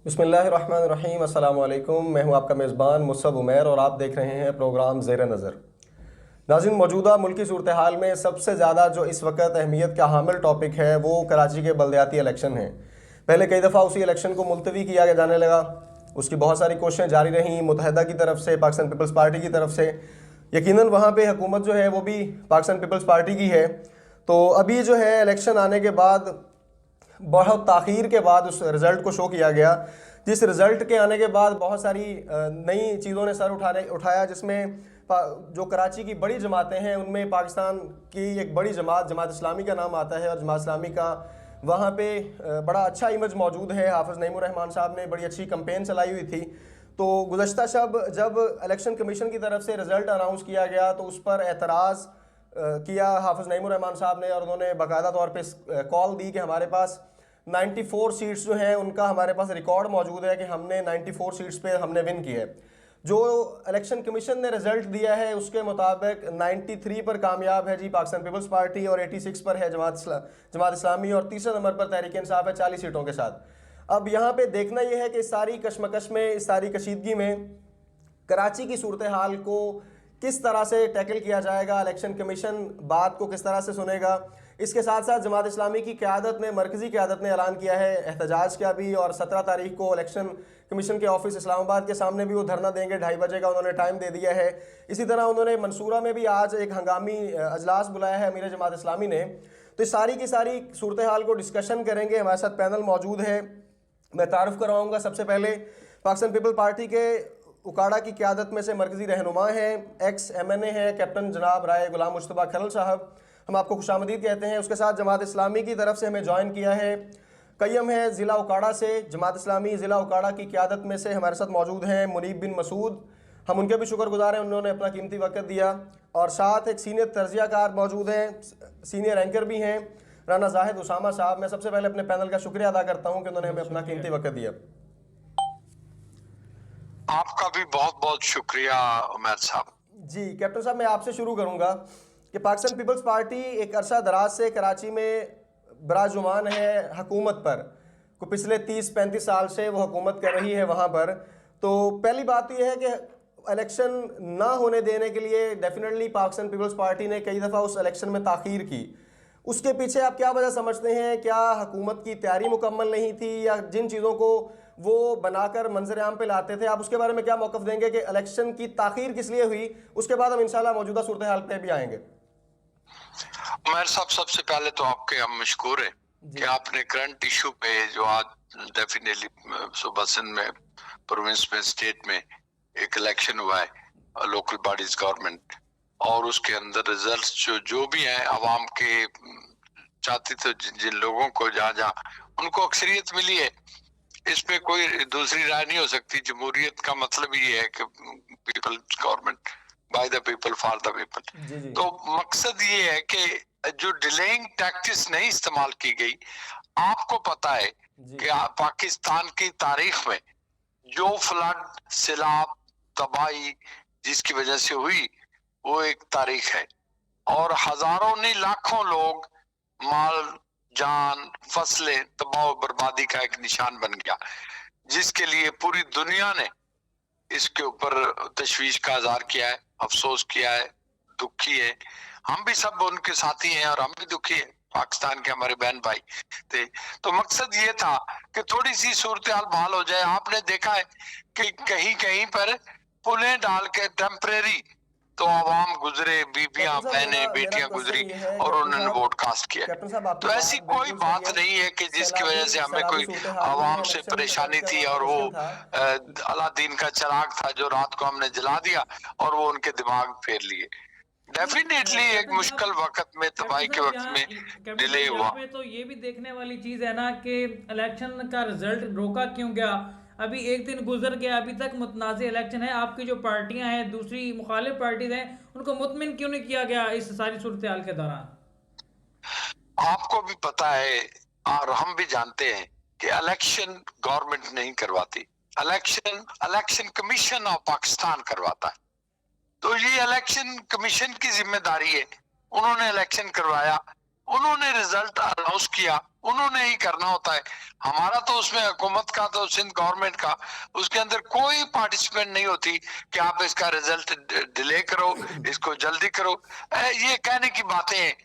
बिस्मिल्लाहिर्रहमानिर्रहीम अस्सलाम वालेकुम। मैं हूं आपका मेज़बान मुसब उमैर और आप देख रहे हैं प्रोग्राम ज़ेर नज़र। नाज़रीन, मौजूदा मुल्की सूरत हाल में सबसे ज़्यादा जो इस वक्त अहमियत का हामिल टॉपिक है वो कराची के बल्दियाती इलेक्शन हैं। पहले कई दफ़ा उसी इलेक्शन को मुलतवी किया जाने लगा, उसकी बहुत सारी कोशिशें जारी रहीं मुत्तहिदा की तरफ से, पाकिस्तान पीपल्स पार्टी की तरफ से। यकीनन वहाँ पर हुकूमत जो है वो भी पाकिस्तान पीपल्स पार्टी की है। तो अभी जो है इलेक्शन आने के बाद बहुत ताख़ीर के बाद उस रिज़ल्ट को शो किया गया, जिस रिज़ल्ट के आने के बाद बहुत सारी नई चीज़ों ने सर उठाया, जिसमें जो कराची की बड़ी जमातें हैं उनमें पाकिस्तान की एक बड़ी जमात जमात इस्लामी का नाम आता है और जमात इस्लामी का वहाँ पे बड़ा अच्छा इमेज मौजूद है। हाफिज़ नईमुर रहमान साहब ने बड़ी अच्छी कंपेन चलाई हुई थी। तो गुज़श्ता शब जब इलेक्शन कमीशन की तरफ से रिज़ल्ट अनाउंस किया गया तो उस पर एतराज़ किया हाफिज़ नईमुर रहमान साहब ने, और उन्होंने बाकायदा तौर पे कॉल दी कि हमारे पास 94 सीट्स जो हैं उनका हमारे पास रिकॉर्ड मौजूद है कि हमने 94 सीट्स पे हमने विन की है। जो इलेक्शन कमीशन ने रिजल्ट दिया है उसके मुताबिक 93 पर कामयाब है जी पाकिस्तान पीपल्स पार्टी, और 86 पर है जमात इस्लामी, और तीसरे नंबर पर तहरीक इंसाफ है 40 सीटों के साथ। अब यहाँ पे देखना यह है कि इस सारी कशमकश में, इस सारी कशीदगी में कराची की सूरत हाल को किस तरह से टैकल किया जाएगा, इलेक्शन कमीशन बात को किस तरह से सुनेगा। इसके साथ साथ जमात इस्लामी की क़यादत ने, मरकज़ी क़यादत ने ऐलान किया है एहतजाज का भी, और 17 तारीख को इलेक्शन कमीशन के ऑफिस इस्लामाबाद के सामने भी वो धरना देंगे। 2:30 बजे का उन्होंने टाइम दे दिया है। इसी तरह उन्होंने मंसूरा में भी आज एक हंगामी अजलास बुलाया है अमीर जमात इस्लामी ने। तो इस सारी की सारी सूरत हाल को डिस्कशन करेंगे। हमारे साथ पैनल मौजूद है। मैं तारुफ करवाऊँगा सबसे पहले पाकिस्तान पीपल पार्टी के उकाड़ा की क़यादत में से मरकज़ी रहनुमा हैं, एक्स MNA है कैप्टन जनाब राय गुलाम मुश्तबा खरल साहब, हम आपको खुशामदीद कहते हैं। उसके साथ जमात इस्लामी की तरफ से हमें ज्वाइन किया है कय्यम है ज़िला उकाड़ा से, जमात इस्लामी ज़िला उकाड़ा की क़यादत में से हमारे साथ मौजूद हैं मुनीब बिन मसूद, हम उनके भी शुक्रगुजार हैं, उन्होंने अपना कीमती वक्त दिया। और साथ एक सीनियर तर्जियाकार मौजूद हैं, सीनियर एंकर भी हैं, राना जाहिद उसामा साहब। मैं सबसे पहले अपने पैनल का शुक्रिया अदा करता हूँ कि उन्होंने हमें अपना कीमती वक्त दिया। आपका भी बहुत बहुत शुक्रिया उमैर साहब। जी कैप्टन साहब, मैं आपसे शुरू करूंगा कि पाकिस्तान पीपल्स पार्टी एक अरसा दराज से कराची में बराजुमान है हुकूमत पर, को पिछले 30-35 साल से वो हुकूमत कर रही है वहाँ पर। तो पहली बात तो ये है कि इलेक्शन ना होने देने के लिए डेफिनेटली पाकिस्तान पीपल्स पार्टी ने कई दफ़ा उस इलेक्शन में ताख़ीर की। उसके पीछे आप क्या वजह समझते हैं? क्या हुकूमत की तैयारी मुकम्मल नहीं थी, या जिन चीज़ों को वो बनाकर मंजर आम पे लाते थे, आप उसके बारे में क्या मौक़िफ़ देंगे कि इलेक्शन की ताख़ीर किस लिए हुई? उसके बाद हम इंशाल्लाह मौजूदा सूरत हाल पे भी आएंगे। उमैर साहब, सबसे पहले तो आपके हम मशकूर हैं कि आपने करंट इशू पे, जो आज डेफिनेटली सुबह सिंध में, प्रोविंस में, स्टेट में एक इलेक्शन हुआ है लोकल बॉडीज गवर्नमेंट, और उसके अंदर रिजल्ट्स जो भी हैं अवाम के चाहती, तो जिन लोगों को जहाँ जहाँ उनको अक्सरियत मिली है, इस पे कोई दूसरी राय नहीं हो सकती। जमहूरियत का मतलब ये है कि people government, by the people for the people. तो मकसद ये है कि जो डिलेइंग टैक्टिस नहीं इस्तेमाल की गई। आपको पता है कि पाकिस्तान की तारीख में जो फ्लड, सैलाब, तबाही जिसकी वजह से हुई, वो एक तारीख है, और हजारों नहीं लाखों लोग, माल जान, फसलें तबाह बर्बादी का एक निशान बन गया, जिसके लिए पूरी दुनिया ने इसके ऊपर तशवीश का इज़हार किया है, अफसोस किया है, दुखी है। हम भी सब उनके साथी हैं और हम भी दुखी हैं, पाकिस्तान के हमारे बहन भाई थे। तो मकसद ये था कि थोड़ी सी सूरत हाल बहाल हो जाए। आपने देखा है कि कहीं कहीं पर पुलें डाल के टेम्परेरी तो आवाम गुजरे, बीबियां, बहनें, बेटियां गुजरी और उन्होंने वोट कास्ट किया। तो ऐसी कोई बात नहीं है कि जिसकी वजह से हमें कोई आवाम से परेशानी थी, और वो अलादीन का चिराग था जो रात को हमने जला दिया और वो उनके दिमाग फेर लिए। डेफिनेटली एक मुश्किल वक्त में, तबाही के वक्त में डिले हुआ। तो ये भी देखने वाली चीज है ना कि इलेक्शन का रिजल्ट रोका क्यों गया। अभी एक दिन गुजर गया, अभी तक मुतनाज़ इलेक्शन है। आपकी जो पार्टियां हैं, दूसरी मुखालिफ पार्टीज हैं, उनको मुतमिन क्यों नहीं किया गया इस सारी सूरत हाल के दौरान? आपको भी पता है और हम भी जानते हैं कि इलेक्शन गवर्नमेंट नहीं करवाती, इलेक्शन कमीशन ऑफ पाकिस्तान करवाता है। तो ये इलेक्शन कमीशन की जिम्मेदारी है। उन्होंने इलेक्शन करवाया, उन्होंने रिजल्ट अनाउंस किया, उन्होंने ही करना होता है। हमारा तो उसमें हुकूमत का, तो सिंध गवर्नमेंट का, उसके अंदर कोई पार्टिसिपेंट नहीं होती कि आप इसका रिजल्ट डिले करो, इसको जल्दी करो। ये कहने की बातें हैं,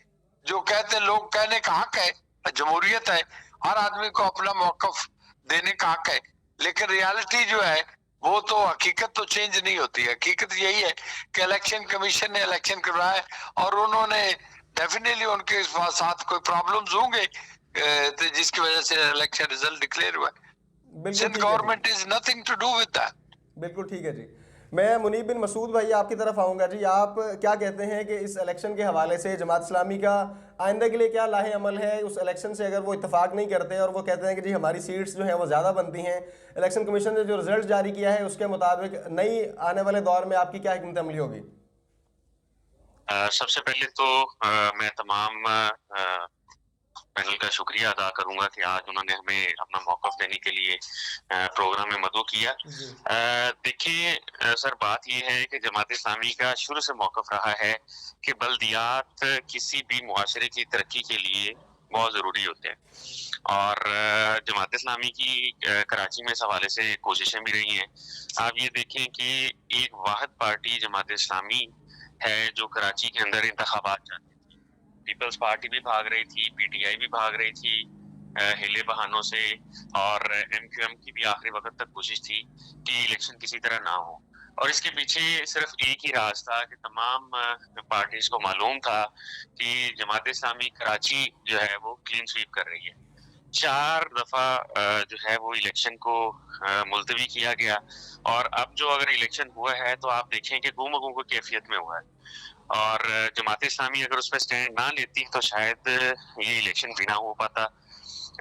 जो कहते हैं लोग, कहने का हक है, जमहूरियत है, हर आदमी को अपना मौकफ देने का हक है। लेकिन रियलिटी जो है वो तो, हकीकत तो चेंज नहीं होती है। हकीकत यही है कि इलेक्शन कमीशन ने इलेक्शन करवाया है और उन्होंने डेफिनेटली उनके साथ कोई प्रॉब्लम्स होंगे तो जिसकी वजह से इलेक्शन रिजल्ट डिक्लेयर हुआ। बिल्कुल सिंध ठीक है जी। Government is nothing to do with that. बिल्कुल ठीक है जी। मैं मुनीब बिन मसूद भाई आपकी तरफ आऊँगा जी। आप क्या कहते हैं कि इस इलेक्शन के हवाले से जमात इस्लामी का आइंदा के लिए क्या लाहे अमल है? उस इलेक्शन से अगर वो इत्तेफाक नहीं करते और वो कहते हैं कि जी हमारी सीट्स जो हैं वो ज़्यादा बनती हैं, इलेक्शन कमीशन ने जो रिजल्ट जारी किया है उसके मुताबिक नई आने वाले दौर में आपकी क्या हिकमत अमली होगी? सबसे पहले तो मैं तमाम पैनल का शुक्रिया अदा करूंगा कि आज उन्होंने हमें अपना मौक़िफ़ देने के लिए प्रोग्राम में मदऊ किया। देखिए सर, बात ये है कि जमात इस्लामी का शुरू से मौक़िफ़ रहा है कि बल्दियात किसी भी मुआशरे की तरक्की के लिए बहुत ज़रूरी होते हैं और जमात इस्लामी की कराची में इस हवाले से कोशिशें भी रही हैं। आप ये देखें कि एक वाहिद पार्टी जमात इस्लामी है जो कराची के अंदर इंतखाबात चाहती थी। पीपल्स पार्टी भी भाग रही थी, पीटीआई भी भाग रही थी हिले बहानों से, और एमक्यूएम की भी आखिरी वक्त तक कोशिश थी कि इलेक्शन किसी तरह ना हो। और इसके पीछे सिर्फ एक ही राज था कि तमाम पार्टीज को मालूम था कि जमात इस्लामी कराची जो है वो क्लीन स्वीप कर रही है। 4 दफा जो है वो इलेक्शन को मुलतवी किया गया और अब जो अगर इलेक्शन हुआ है तो आप देखें कि गुम की कैफियत में हुआ है और जमात इस्लामी अगर उस पर स्टैंड ना लेती तो शायद ये इलेक्शन भी ना हो पाता।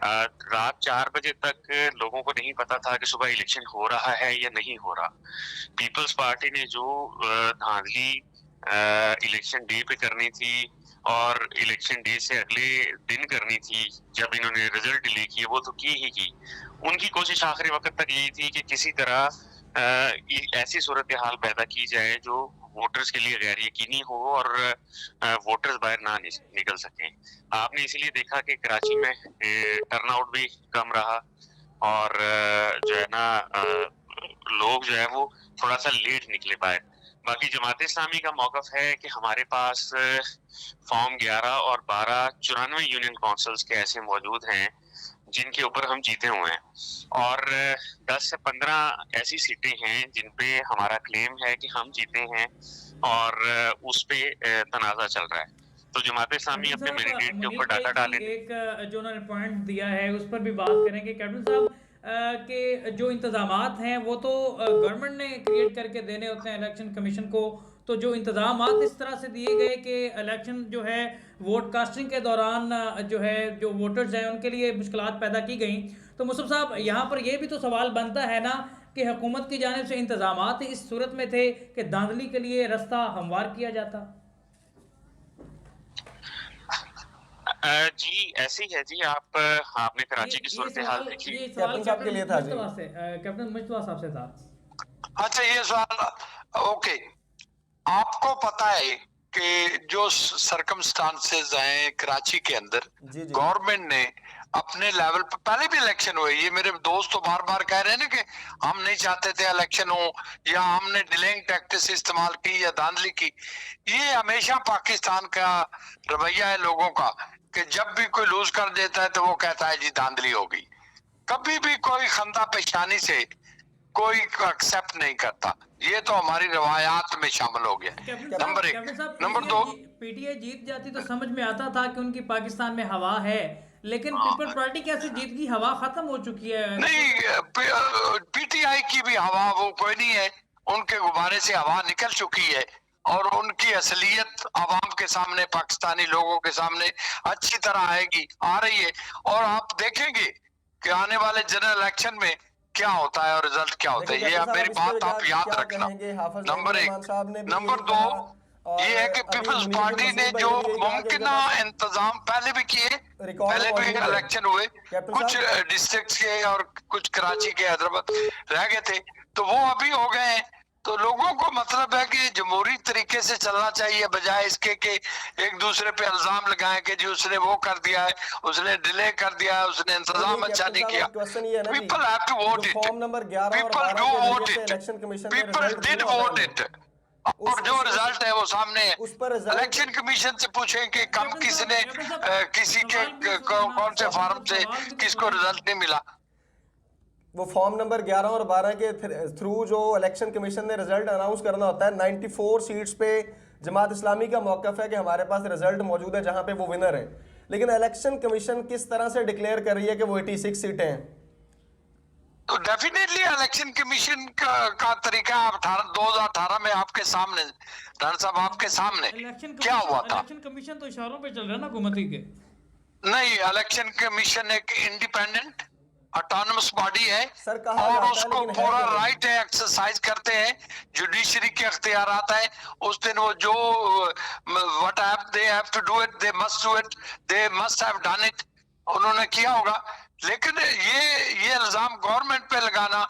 रात 4 बजे तक लोगों को नहीं पता था कि सुबह इलेक्शन हो रहा है या नहीं हो रहा। पीपल्स पार्टी ने जो धांधली इलेक्शन डे पे करनी थी और इलेक्शन डे से अगले दिन करनी थी जब इन्होंने रिजल्ट डिले किए, वो तो की ही की। उनकी कोशिश आखिरी वक्त तक यही थी कि किसी तरह ऐसी सूरत हाल पैदा की जाए जो वोटर्स के लिए गैर यकीनी हो और वोटर्स बाहर ना निकल सकें। आपने इसीलिए देखा कि कराची में टर्नआउट भी कम रहा और जो है ना लोग जो है वो थोड़ा सा लेट निकले बाहर। बाकी जमात इस्लामी का मौक़िफ़ है कि हमारे पास फॉर्म 11 और 12 94 यूनियन काउंसिल्स के ऐसे मौजूद हैं जिनके ऊपर हम जीते हुए हैं और 10 से 15 ऐसी सीटें हैं जिन पे हमारा क्लेम है कि हम जीते हैं और उस पे तनाज़ा चल रहा है। तो जमात इस्लामी अपने मैंडेट के ऊपर डाटा डालें। एक जो उन्होंने पॉइंट दिया है उस पर भी बात करेंगे कैप्टन साहब कि जो इंतजामात हैं वो तो गवर्नमेंट ने क्रिएट करके देने होते हैं इलेक्शन कमीशन को। तो जो इंतजामात इस तरह से दिए गए कि इलेक्शन जो है वोट कास्टिंग के दौरान जो है जो वोटर्स हैं उनके लिए मुश्किलात पैदा की गई। तो मुसब साहब यहाँ पर यह भी तो सवाल बनता है ना कि हुकूमत की जानिब से इंतजामात इस सूरत में थे कि धांधली के लिए रास्ता हमवार किया जाता। जी ऐसे ही है जी। आपने कराची की सूरत हाल देखी। ये सवाल कैप्टन साहब के लिए था जी। कैप्टन मुश्तबा साहब से था। अच्छा, ये सवाल ओके। आपको पता है कि जो सर्कमस्टांसेस हैं कराची के अंदर, गवर्नमेंट ने अपने लेवल पर पहले भी इलेक्शन हुए। ये मेरे दोस्त तो बार बार कह रहे हैं ना कि हम नहीं चाहते थे इलेक्शन हो या हमने डिलेइंग टैक्टिक्स इस्तेमाल की या धांधली की। ये हमेशा पाकिस्तान का रवैया है लोगों का कि जब भी कोई लूज कर देता है तो वो कहता है जी धांधली होगी। कभी भी कोई खंदा पेशानी से कोई एक्सेप्ट नहीं करता। ये तो हमारी रवायात में शामिल हो गया। नंबर 1। नंबर 2, पीटीआई जीत जाती तो समझ में आता था कि उनकी पाकिस्तान में हवा है, लेकिन पीपल्स पार्टी कैसे जीत गई? हवा खत्म हो चुकी है। नहीं, पीटीआई की भी हवा वो कोई नहीं है। उनके गुब्बारे से हवा निकल चुकी है और उनकी असलियत आवाम के सामने, पाकिस्तानी लोगों के सामने अच्छी तरह आएगी, आ रही है। और आप देखेंगे कि आने वाले जनरल इलेक्शन में क्या होता है और रिजल्ट क्या होता है। ये मेरी बात आप याद रखना। नंबर 1। नंबर 2, ये है कि पीपल्स पार्टी ने जो मुमकिन इंतजाम पहले भी किए, पहले भी इलेक्शन हुए, कुछ डिस्ट्रिक्ट के और कुछ कराची के, हैदराबाद रह गए थे, तो वो अभी हो गए हैं। तो लोगों को मतलब है कि जमहूरी तरीके से चलना चाहिए, बजाय इसके कि एक दूसरे पे इल्जाम लगाएं कि जी उसने वो कर दिया है, उसने डिले कर दिया है, उसने इंतजाम अच्छा नहीं किया। क्वेश्चन ये है ना जी, पीपल हैव टू वोट जो इट, फॉर्म नंबर 11 और पीपल 12 डू के वोट जरिए से इट, इलेक्शन कमीशन ने पीपल रिजल्ट डिड दिया वोट है, इट, और जो रिजल्ट है वो सामने है। उस पर रिजल्ट इलेक्शन कमीशन से पूछें कि कब कैप्टन किसने साहब, कैप्टन साहब, किसी के सवाल भी सुने ना, कौन से कैप्टन फार्म साहब, से सवाल भी तो किसको सुने। रिजल्ट नहीं मिला। वो फॉर्म नंबर 11 और 12 के थ्रू जो इलेक्शन कमीशन ने रिजल्ट अनाउंस करना होता है, 94 सीट्स पे जमात इस्लामी का मौकफ है कि हमारे पास रिजल्ट मौजूद है जहां पे वो विनर है, लेकिन इलेक्शन कमीशन किस तरह से डिक्लेयर कर रही है कि वो 86 सीटें हैं? तो डेफिनेटली इलेक्शन कमीशन का तरीका आप 2018 में आपके सामने, राणा साहब आपके सामने इलेक्शन क्या हुआ था। इलेक्शन कमीशन तो इशारों पे चल रहा है ना हुकूमती के। नहीं, इलेक्शन कमीशन एक इंडिपेंडेंट ऑटोनमस बॉडी है सर, कहा और जाता है, उसको लेकिन है पूरा क्या? राइट है, एक्सरसाइज करते हैं, जुडिशरी के अख्तियारात है। उस दिन वो जो what they have to do it, they must do it, they must have done it, उन्होंने किया होगा। लेकिन ये इल्जाम गवर्नमेंट पे लगाना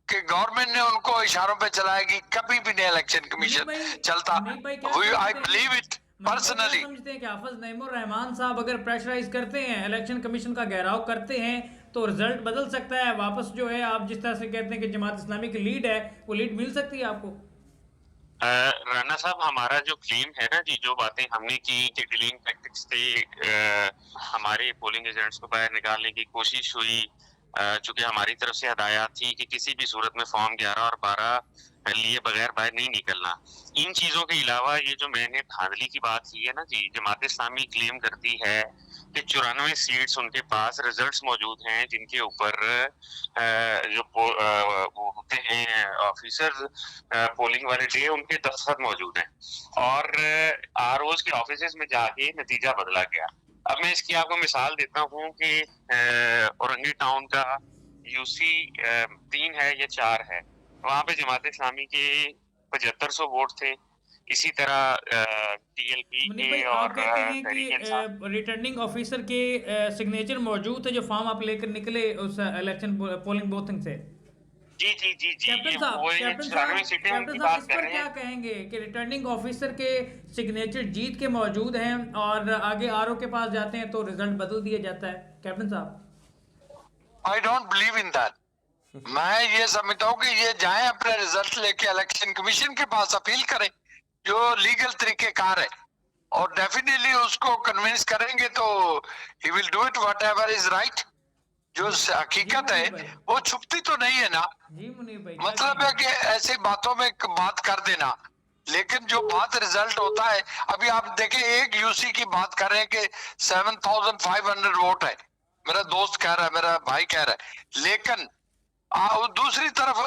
कि गवर्नमेंट ने उनको इशारों पे चलाएगी, कभी भी नहीं इलेक्शन कमीशन चलता। I believe it personally. समझते हैं कि हाफिज नईमुर रहमान साहब अगर प्रेशराइज करते हैं, इलेक्शन कमीशन का घेराव करते हैं, तो रिजल्ट बदल सकता है वापस। जो है आप जिस तरह से कहते हैं कि जमात इस्लामी की लीड है, वो लीड मिल सकती है आपको। राणा साहब, हमारा जो क्लेम है ना जी, जो बातें हमने की कि डिलीइंग टैक्टिक्स से हमारे पोलिंग एजेंट्स को बाहर निकालने की कोशिश हुई, चूंकि हमारी तरफ से हदायत थी कि किसी भी सूरत में फॉर्म 11 और 12 लिए बगैर बाहर नहीं निकलना। इन चीजों के अलावा ये जो मैंने धांधली की बात की है ना जी, जमात इस्लामी क्लेम करती है कि 94 सीट्स उनके पास रिजल्ट्स मौजूद हैं जिनके ऊपर जो वो होते हैं ऑफिसर पोलिंग वाले डे, उनके दस्तखत मौजूद हैं और आरओज के ऑफिस में जाके नतीजा बदला गया। अब मैं इसकी आपको मिसाल देता हूँ कि औरंगी टाउन का यूसी 3 है या 4 है, वहां पे जमात इस्लामी के 7500 वोट थे। इसी तरह टीएलपी के आप और कहते हैं कि रिटर्निंग ऑफिसर के सिग्नेचर मौजूद है जो फॉर्म आप लेकर निकले उस इलेक्शन पोलिंग बूथ से। जी जी जी जी, कैप्टन साहब, इस पर क्या कहेंगे कि रिटर्निंग ऑफिसर के सिग्नेचर जीत के मौजूद हैं और आगे आरओ के पास जाते हैं तो रिजल्ट बदल दिया जाता है? कैप्टन साहब, I don't believe in that. मैं ये समझता हूँ कि ये जाएं अपने रिजल्ट लेके इलेक्शन कमीशन के पास अपील करें, जो लीगल तरीकेकार है, और डेफिनेटली उसको कन्विंस करेंगे तो he will do it whatever is right. जो हकीकत है वो छुपती तो नहीं है ना। जी मुनीर भाई, मतलब है कि ऐसी बातों में बात कर देना, लेकिन जो बात रिजल्ट होता है, अभी आप देखें एक यूसी की बात कर रहे हैं कि 7500 वोट है, मेरा दोस्त कह रहा है, मेरा भाई कह रहा है, लेकिन दूसरी तरफ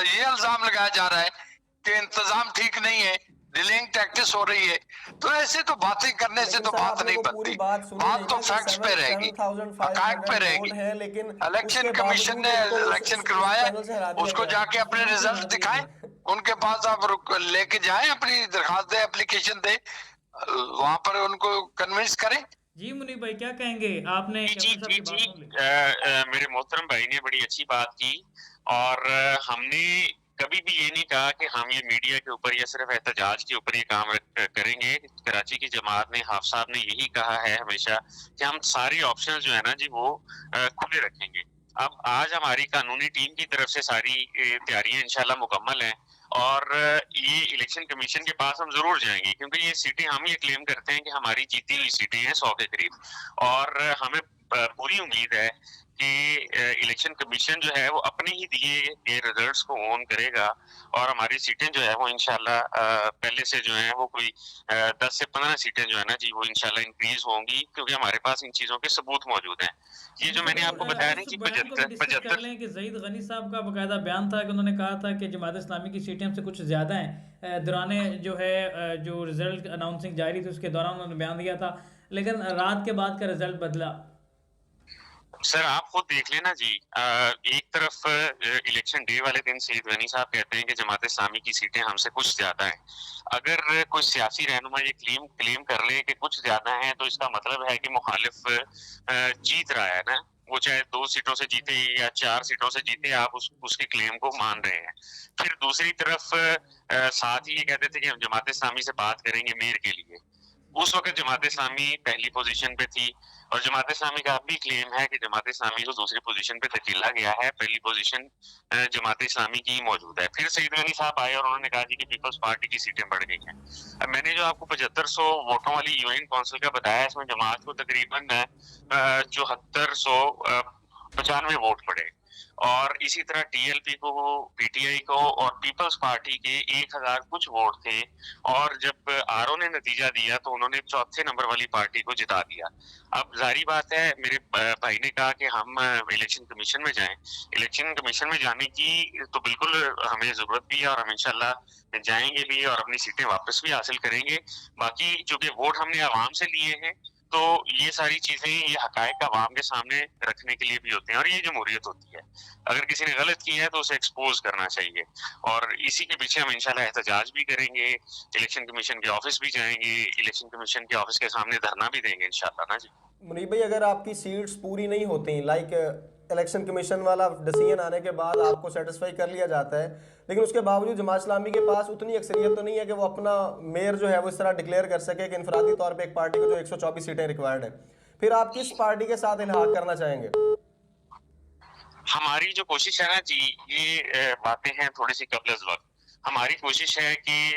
ये इल्जाम लगाया जा रहा है कि इंतजाम ठीक नहीं है, डिलेइंग टैक्टिस हो रही है। तो ऐसे तो बातें करने से तो बात नहीं बनती, बात तो फैक्ट्स पे रहेगी, हकायक पे रहेगी। लेकिन इलेक्शन कमीशन ने इलेक्शन करवाया, उसको जाके अपने रिजल्ट दिखाएं, उनके पास आप लेके जाएं, अपनी दरखास्त दे, एप्लीकेशन दे, वहां पर उनको कन्विंस करें। जी मुनीर भाई, क्या कहेंगे आपने? जी जी जी, मेरे मोहतरम भाई ने बड़ी अच्छी बात की और हमने कभी भी ये नहीं कहा कि हम ये मीडिया के ऊपर या सिर्फ एहतजाज के ऊपर ये काम करेंगे। कराची की जमात ने, हाफ साहब ने यही कहा है हमेशा कि हम सारी ऑप्शन जो है ना जी वो खुले रखेंगे। अब आज हमारी कानूनी टीम की तरफ से सारी तैयारियां इंशाल्लाह मुकम्मल हैं और ये इलेक्शन कमीशन के पास हम जरूर जाएंगे, क्योंकि ये सीटें हम ये क्लेम करते हैं कि हमारी जीती हुई सीटें हैं 100 के करीब, और हमें पूरी उम्मीद है कि इलेक्शन कमीशन जो है वो अपने ही दिए गए रिजल्ट्स को ऑन करेगा और हमारी सीटें जो है वो इंशाल्लाह पहले से जो है वो कोई 10 से 15 सीटें जो है ना जी वो इंशाल्लाह इंक्रीज होंगी, क्योंकि हमारे पास इन चीजों के सबूत मौजूद हैं। ये जो मैंने आपको बताया ना कि 75 कि ज़ईद गनी साहब का बकायदा बयान था कि उन्होंने कहा था कि जमात इस्लामी की सीटें हमसे कुछ ज़्यादा हैं। दौरान जो है जो रिजल्ट अनाउंसिंग जारी थी उसके दौरान उन्होंने बयान दिया था, लेकिन रात के बाद का रिजल्ट बदला। सर आप खुद देख लेना जी, एक तरफ इलेक्शन डे वाले दिन सईद गनी साहब कहते हैं कि जमात इस्लामी की सीटें हमसे कुछ ज्यादा हैं। अगर कोई सियासी रहनुमा ये क्लेम कर ले कि कुछ ज्यादा हैं, तो इसका मतलब है कि मुखालिफ जीत रहा है ना, वो चाहे 2 सीटों से जीते या 4 सीटों से जीते, आप उसके क्लेम को मान रहे हैं। फिर दूसरी तरफ साथ ही ये कहते थे कि हम जमात इस्लामी से बात करेंगे मेयर के लिए। उस वक्त जमात इस्लामी पहली पोजीशन पे थी और जमात इस्लामी का अब भी क्लेम है कि जमात इस्लामी को दूसरी पोजीशन पे धकेला गया है, पहली पोजीशन जमात इस्लामी की ही मौजूद है। फिर सईद गनी साहब आए और उन्होंने कहा कि पीपल्स पार्टी की सीटें बढ़ गई हैं। अब मैंने जो आपको 7500 वोटों वाली यूएन काउंसिल का बताया, इसमें जमात को तकरीबन 7495 वोट पड़े और इसी तरह टीएलपी को, पीटीआई को और पीपल्स पार्टी के 1000 कुछ वोट थे। और जब आरओ ने नतीजा दिया तो उन्होंने चौथे नंबर वाली पार्टी को जिता दिया। अब जारी बात है, मेरे भाई ने कहा कि हम इलेक्शन कमीशन में जाएं। इलेक्शन कमीशन में जाने की तो बिल्कुल हमें जरूरत भी है और हम इंशाल्लाह जाएंगे भी और अपनी सीटें वापस भी हासिल करेंगे। बाकी चूंकि वोट हमने आवाम से लिए हैं तो ये सारी चीजें, ये हकायक आवाम के सामने रखने के लिए भी होते हैं और ये जमहूरियत होती है। अगर किसी ने गलत किया है तो उसे एक्सपोज करना चाहिए और इसी के पीछे हम इंशाल्लाह एहतजाज भी करेंगे, इलेक्शन कमीशन के ऑफिस भी जाएंगे, इलेक्शन कमीशन के ऑफिस के सामने धरना भी देंगे इंशाल्लाह ना जी। मुनीब भाई, अगर आपकी सीट्स पूरी नहीं होती, लाइक इलेक्शन कमीशन वाला डिसीजन आने के बाद आपको सेटिस्फाई कर लिया जाता है, लेकिन उसके बावजूद जमात इस्लामी के पास उतनी अक्सरियत तो नहीं है कि वो अपना मेयर जो है वो इस तरह डिक्लेयर कर सके कि इनफरादी तौर पे एक पार्टी को जो 124 सीटें रिक्वायर्ड है, फिर आप किस पार्टी के साथ इल्हाक करना चाहेंगे? हमारी जो कोशिश है ना जी, ये बातें हैं थोड़ी सी कबल वक्त। हमारी कोशिश है कि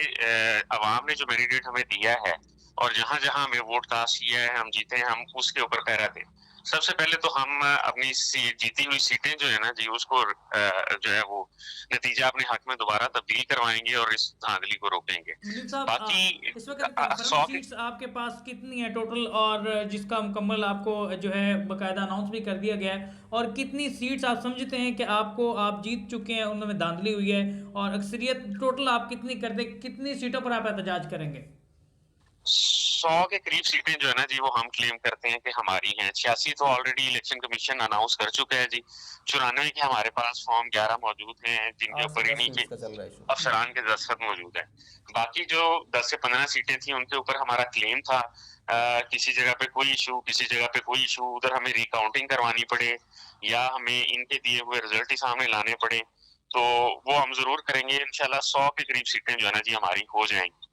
अवाम ने जो मैंडेट हमें दिया है और जहां जहां हमें वोट कास्ट किया है, हम जीते हैं, हम उसके ऊपर पहरा दें। सबसे पहले तो हम अपनी जीती हुई सीटें जो है ना जी, उसको जो है वो नतीजा अपने हक में दोबारा तब्दील करवाएंगे और इस धांधली को रोकेंगे। बाकी इस वक्त सीट्स आपके पास कितनी है टोटल, और जिसका मुकम्मल आपको जो है बाकायदा अनाउंस भी कर दिया गया है, और कितनी सीट्स आप समझते हैं कि आप जीत चुके हैं, उनमें धांधली हुई है, और अक्सरियत टोटल आप कितनी कर दे, कितनी सीटों पर आप एहतजाज करेंगे? 100 के करीब सीटें जो है ना जी, वो हम क्लेम करते हैं कि हमारी हैं। 86 तो ऑलरेडी इलेक्शन कमीशन अनाउंस कर चुका है जी। 94 के हमारे पास फॉर्म 11 मौजूद हैं जिनके ऊपर इन्हीं के अफसरान के दस्तखत मौजूद है। बाकी जो 10 से 15 सीटें थी उनके ऊपर हमारा क्लेम था। किसी जगह पे कोई इशू, किसी जगह पे कोई इशू, उधर हमें रिकाउंटिंग करवानी पड़े या हमें इनके दिए हुए रिजल्ट ही सामने लाने पड़े, तो वो हम जरूर करेंगे। इंशाल्लाह 100 के करीब सीटें जो है ना जी हमारी हो जाएंगी।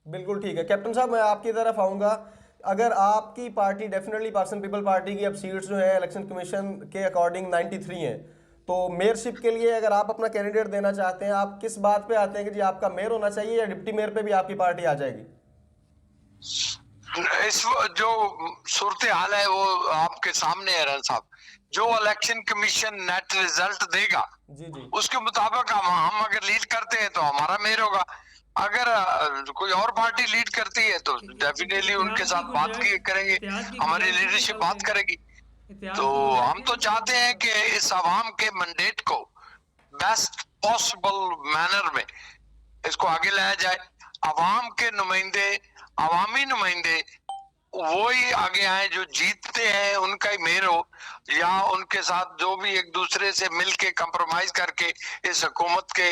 बिल्कुल ठीक है। कैप्टन साहब, मैं आपकी तरफ आऊँगा। अगर आपकी party, definitely person people party की अब सीट्स जो है इलेक्शन कमीशन के अकॉर्डिंग 93 हैं, तो मेयरशिप के लिए अगर आप अपना कैंडिडेट देना चाहते हैं, आप किस बात पे आते हैं कि जी आपका मेयर होना चाहिए या डिप्टी मेयर पे भी आपकी पार्टी आ जाएगी? इस जो सूरत हाल है वो आपके सामने है रन साहब। जो इलेक्शन कमीशन नेट रिजल्ट देगा जी जी, उसके मुताबिक हम अगर लीड करते हैं तो हमारा मेयर होगा। अगर कोई और पार्टी लीड करती है तो डेफिनेटली उनके साथ बात करेंगे, हमारी लीडरशिप बात करेगी। तो हम तो चाहते हैं कि इस आवाम के मैंडेट को बेस्ट पॉसिबल मैनर में इसको आगे लाया जाए। आवाम के नुमाइंदे, अवामी नुमाइंदे वो ही आगे आए जो जीतते हैं, उनका ही मेयर हो, या उनके साथ जो भी एक दूसरे से मिलके कंप्रोमाइज करके इस हुकूमत के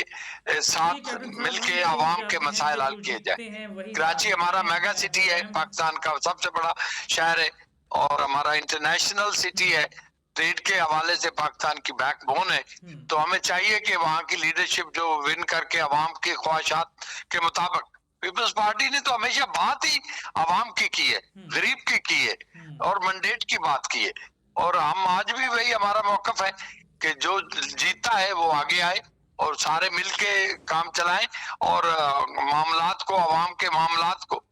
साथ मिलके आवाम के मसाइल हल किए जाए। कराची हमारा मेगा सिटी है, पाकिस्तान का सबसे बड़ा शहर है और हमारा इंटरनेशनल सिटी है, ट्रेड के हवाले से पाकिस्तान की बैकबोन है। तो हमें चाहिए कि वहाँ की लीडरशिप जो विन करके आवाम की ख्वाहिशात के मुताबिक, पीपल्स पार्टी ने तो हमेशा बात ही आवाम की है, गरीब की है और मैंडेट की बात की है, और हम आज भी वही हमारा मौकफ है कि जो जीता है वो आगे आए और सारे मिलके काम चलाएं और मामलात को, आवाम के मामलात को,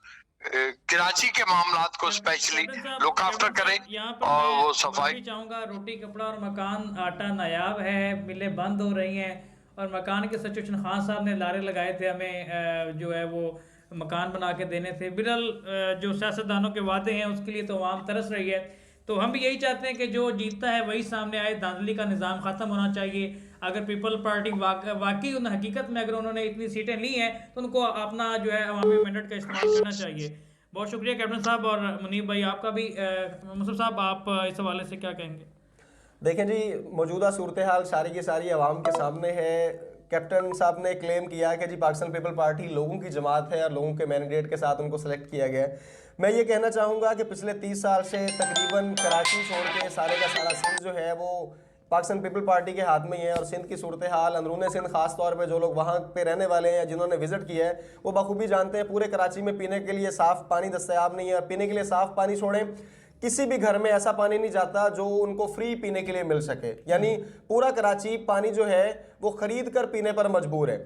कराची के मामलात को स्पेशली लुक आफ्टर करें और वो सफाई। चाहूंगा, रोटी कपड़ा और मकान, आटा नायाब है, मिलें बंद हो रही हैं और मकान के सिचुएशन खान साहब ने लारे लगाए थे हमें जो है वो मकान बना के देने थे। बिरल जो सियासतदानों के वादे हैं उसके लिए तो आवाम तरस रही है। तो हम भी यही चाहते हैं कि जो जीतता है वही सामने आए, धांधली का निज़ाम ख़त्म होना चाहिए। अगर पीपल पार्टी वाकई उन हकीकत में अगर उन्होंने इतनी सीटें ली हैं तो उनको अपना जो है अवामी मैंडेट का इस्तेमाल करना चाहिए। बहुत शुक्रिया कैप्टन साहब। और मुनीब भाई आपका भी, मुसब साहब आप इस हवाले से क्या कहेंगे? देखें जी, मौजूदा सूरत हाल सारी की सारी आवाम के सामने है। कैप्टन साहब ने क्लेम किया कि जी पाकिस्तान पीपल पार्टी लोगों की जमात है और लोगों के मैंडेट के साथ उनको सेलेक्ट किया गया है। मैं ये कहना चाहूँगा कि पिछले 30 साल से तकरीबन कराची छोड़ के सारे का सारा सिंध जो है वो पाकिस्तान पीपल पार्टी के हाथ में ही है, और सिंध की सूरत हाल अंदरून सिंध खास तौर पे जो लोग वहाँ पे रहने वाले हैं, जिन्होंने विजिट किया है, वो बखूबी जानते हैं पूरे कराची में पीने के लिए साफ़ पानी दस्तयाब नहीं है। पीने के लिए साफ़ पानी छोड़ें, किसी भी घर में ऐसा पानी नहीं जाता जो उनको फ्री पीने के लिए मिल सके। यानी पूरा कराची पानी जो है वो खरीद कर पीने पर मजबूर है।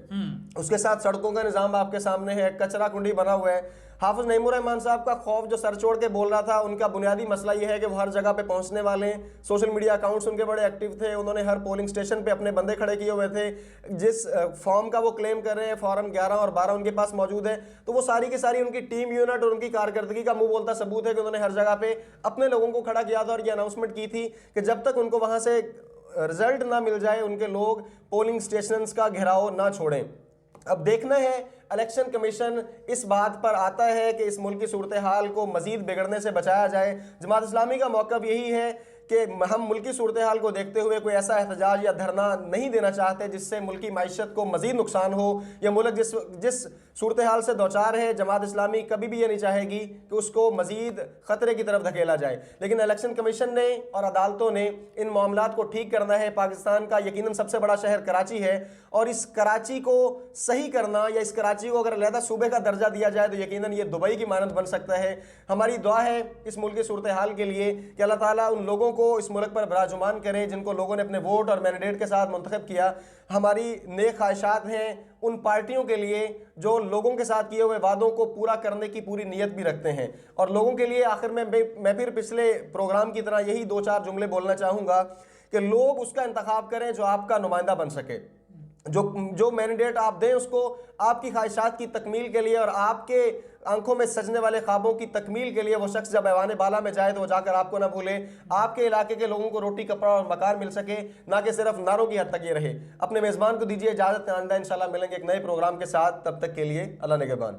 उसके साथ सड़कों का निज़ाम आपके सामने है, कचरा कुंडी बना हुआ है। हाफिज नईमुर रहमान साहब का खौफ जो सर छोड़ के बोल रहा था, उनका बुनियादी मसला ये है कि वो हर जगह पे पहुंचने वाले हैं। सोशल मीडिया अकाउंट्स उनके बड़े एक्टिव थे, उन्होंने हर पोलिंग स्टेशन पे अपने बंदे खड़े किए हुए थे। जिस फॉर्म का वो क्लेम कर रहे हैं, फॉर्म 11 और 12 उनके पास मौजूद है, तो वो सारी की सारी उनकी टीम यूनिट और उनकी कारकर्दगी का मुंह बोलता सबूत है कि उन्होंने हर जगह पे अपने लोगों को खड़ा किया था और ये अनाउंसमेंट की थी कि जब तक उनको वहां से रिजल्ट ना मिल जाए उनके लोग पोलिंग स्टेशंस का घेराव ना छोड़ें। अब देखना है इलेक्शन कमीशन इस बात पर आता है कि इस मुल्क की सूरत हाल को मजीद बिगड़ने से बचाया जाए। जमात इस्लामी का मौक़िफ़ यही है कि हम मुल्क की सूरत हाल को देखते हुए कोई ऐसा एहतजाज या धरना नहीं देना चाहते जिससे मुल्क की माइशत को मजीद नुकसान हो, या मुल्क जिस सूरत हाल से दौचार है, जमात इस्लामी कभी भी ये नहीं चाहेगी कि उसको मजीद ख़तरे की तरफ धकेला जाए। लेकिन इलेक्शन कमीशन ने और अदालतों ने इन मामलात को ठीक करना है। पाकिस्तान का यकीनन सबसे बड़ा शहर कराची है, और इस कराची को सही करना, या इस कराची को अगर अलहदा सूबे का दर्जा दिया जाए तो यकीनन ये दुबई की मानद बन सकता है। हमारी दुआ है इस मुल्क की सूरत हाल के लिए कि अल्लाह ताला उन लोगों को इस मुल्क पर बराजुमान करे जिनको लोगों ने अपने वोट और मैंडेट के साथ मुंतखब किया। हमारी नेक ख्वाहिशात हैं उन पार्टियों के लिए जो लोगों के साथ किए हुए वादों को पूरा करने की पूरी नीयत भी रखते हैं। और लोगों के लिए आखिर में मैं फिर पिछले प्रोग्राम की तरह यही 2-4 जुमले बोलना चाहूँगा कि लोग उसका इंतखाब करें जो आपका नुमाइंदा बन सके। जो मैंडेट आप दें उसको आपकी ख्वाहिशात की तकमील के लिए और आपके आंखों में सजने वाले ख्वाबों की तकमील के लिए वो शख्स जब ऐवान बाला में जाए तो वो जाकर आपको ना भूले, आपके इलाके के लोगों को रोटी कपड़ा और मकान मिल सके, ना कि सिर्फ नारों की हद तक ये रहे। अपने मेज़बान को दीजिए इजाज़त, आइंदा इंशाल्लाह मिलेंगे एक नए प्रोग्राम के साथ। तब तक के लिए अल्लाह निगहबान।